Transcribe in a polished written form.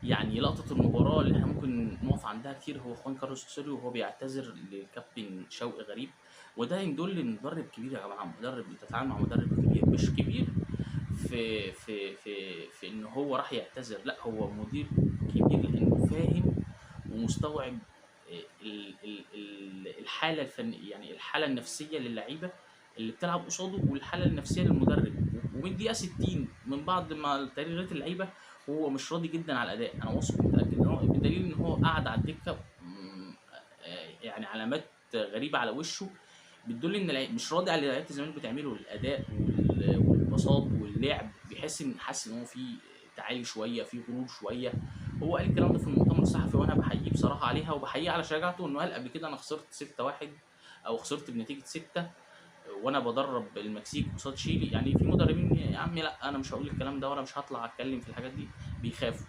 يعني لقطة المباراة اللي احنا ممكن نقف عندها كتير هو خوان كارلوس اوسوريو وهو بيعتذر لكابتن شوقي غريب. وده يدل ان مدرب كبير يا جماعة، مدرب انت تتعامل مع مدرب كبير، مش كبير في ان هو راح يعتذر، لا هو مدير كبير لانه فاهم ومستوعب الحالة يعني الحالة النفسية للعيبة اللي بتلعب قصاده والحالة النفسية للمدرب. ومن دقيقة 60 من بعد ما تغييرات اللعيبة هو مش راضي جدا على الاداء، انا واثق متاكد ان هو بدليل ان هو قعد على الدكه. يعني علامات غريبه على وشه بتدل ان مش راضي على اللي لعيبه الزمالك بتعمله، الاداء والبساط واللعب، حاسس ان هو في تعالي شويه، في غرور شويه. هو قال الكلام ده في المؤتمر الصحفي وانا بحييه بصراحه عليها، وبحييه على شجاعته انه قال قبل كده انا خسرت 6-1 او خسرت بنتيجه 6 وانا بدرب المكسيك قصاد شيلي. يعني في مدربين يا عم لا انا مش هقول الكلام ده ولا مش هطلع اتكلم في الحاجات دي، بيخافوا.